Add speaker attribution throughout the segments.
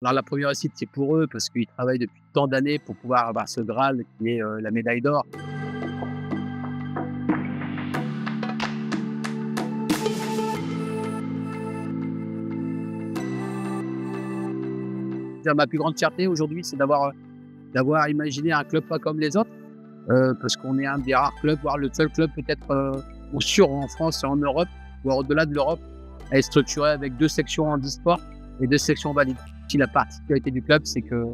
Speaker 1: Alors la première réussite, c'est pour eux parce qu'ils travaillent depuis tant d'années pour pouvoir avoir ce Graal qui est la médaille d'or. Ma plus grande fierté aujourd'hui, c'est d'avoir imaginé un club pas comme les autres, parce qu'on est un des rares clubs, voire le seul club peut-être au sûr en France et en Europe, voire au-delà de l'Europe, à être structuré avec 2 sections handisport et 2 sections valides. Si la particularité du club, c'est que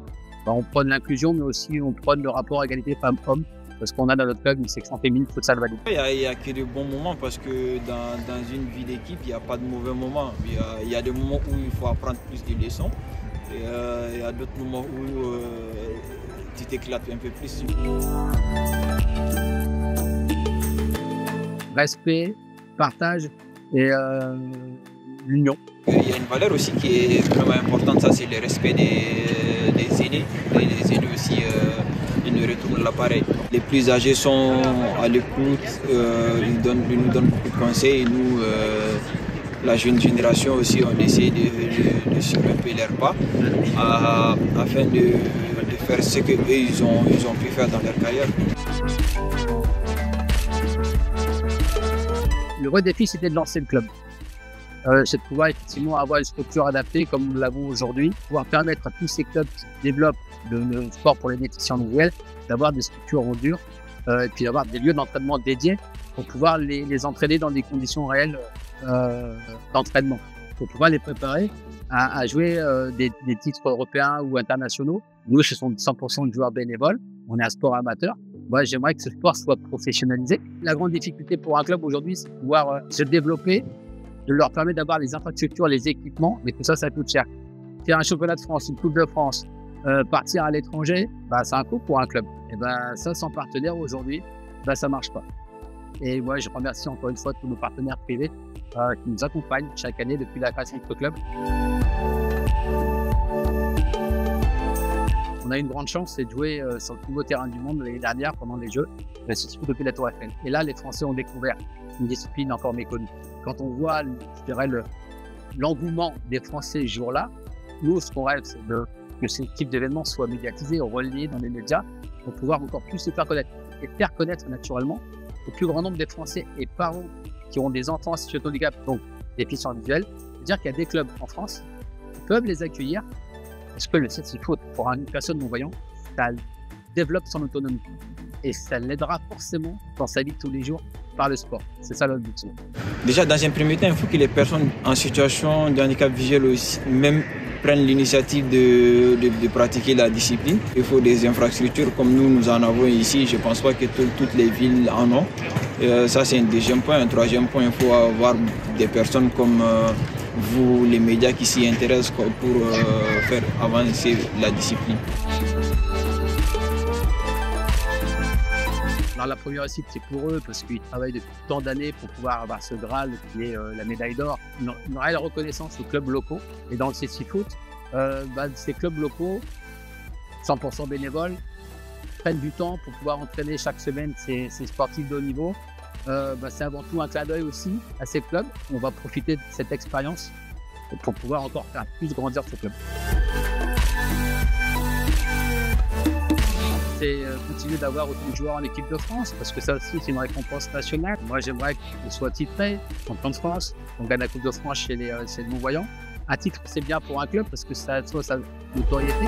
Speaker 1: on prône l'inclusion, mais aussi on prône le rapport égalité femmes-hommes, parce qu'on a dans notre club une section féminine futsal valide.
Speaker 2: Il y a que de bons moments parce que dans une vie d'équipe, il n'y a pas de mauvais moments. Il y a des moments où il faut apprendre plus de leçons. Il y a d'autres moments où tu t'éclates un peu plus.
Speaker 1: Respect, partage et l'union.
Speaker 2: Il y a une valeur aussi qui est vraiment importante, ça c'est le respect des aînés. Les aînés aussi, ils nous retournent l'appareil. Les plus âgés sont à l'écoute, ils nous donnent beaucoup de conseils. Et nous, la jeune génération aussi, on essaie de suivre un peu leurs pas afin de faire ce qu'eux ils ont pu faire dans leur carrière.
Speaker 1: Le vrai défi, c'était de lancer le club. C'est de pouvoir effectivement avoir une structure adaptée comme nous l'avons aujourd'hui, pouvoir permettre à tous ces clubs qui développent le sport pour les déficients visuels d'avoir des structures en dur et puis d'avoir des lieux d'entraînement dédiés pour pouvoir les entraîner dans des conditions réelles d'entraînement, pour pouvoir les préparer à jouer des titres européens ou internationaux. Nous, ce sont 100% de joueurs bénévoles, on est un sport amateur. Moi, j'aimerais que ce sport soit professionnalisé. La grande difficulté pour un club aujourd'hui, c'est de pouvoir se développer, de leur permettre d'avoir les infrastructures, les équipements, mais tout ça, ça coûte cher. Faire un championnat de France, une Coupe de France, partir à l'étranger, c'est un coût pour un club. Et ça, sans partenaire aujourd'hui, ça marche pas. Et moi, je remercie encore une fois tous nos partenaires privés qui nous accompagnent chaque année depuis la création de ce club. On a une grande chance, c'est de jouer sur le plus beau terrain du monde l'année dernière pendant les Jeux, surtout depuis la Tour Eiffel. Et là, les Français ont découvert une discipline encore méconnue. Quand on voit, je dirais, l'engouement des Français ce jour-là, nous, ce qu'on rêve, c'est que ce type d'événement soit médiatisé, relayé dans les médias, pour pouvoir encore plus se faire connaître et faire connaître naturellement au plus grand nombre des Français et parents qui ont des enfants en situation de handicap, donc déficients visuels. C'est-à-dire qu'il y a des clubs en France qui peuvent les accueillir parce que le CETSIFOOT, pour une personne non-voyante, ça développe son autonomie et ça l'aidera forcément dans sa vie de tous les jours par le sport. C'est ça l'objectif.
Speaker 2: Déjà, dans un premier temps, il faut que les personnes en situation de handicap visuel aussi, même prennent l'initiative de pratiquer la discipline. Il faut des infrastructures comme nous en avons ici. Je ne pense pas que toutes les villes en ont. Ça, c'est un deuxième point. Un troisième point, il faut avoir des personnes comme vous, les médias qui s'y intéressent pour faire avancer la discipline.
Speaker 1: Alors la première réussite, c'est pour eux parce qu'ils travaillent depuis tant d'années pour pouvoir avoir ce Graal qui est la médaille d'or. Une réelle reconnaissance aux clubs locaux. Et dans le CETSIFOOT, ces clubs locaux, 100% bénévoles, prennent du temps pour pouvoir entraîner chaque semaine ces sportifs de haut niveau. C'est avant tout un clin d'œil aussi à ces clubs. On va profiter de cette expérience pour pouvoir encore faire plus grandir ce club. C'est continuer d'avoir autant de joueurs en équipe de France, parce que ça aussi c'est une récompense nationale. Moi j'aimerais qu'on soit titré, champion de France, on gagne la Coupe de France chez les non-voyants. À titre, c'est bien pour un club parce que ça a sa notoriété.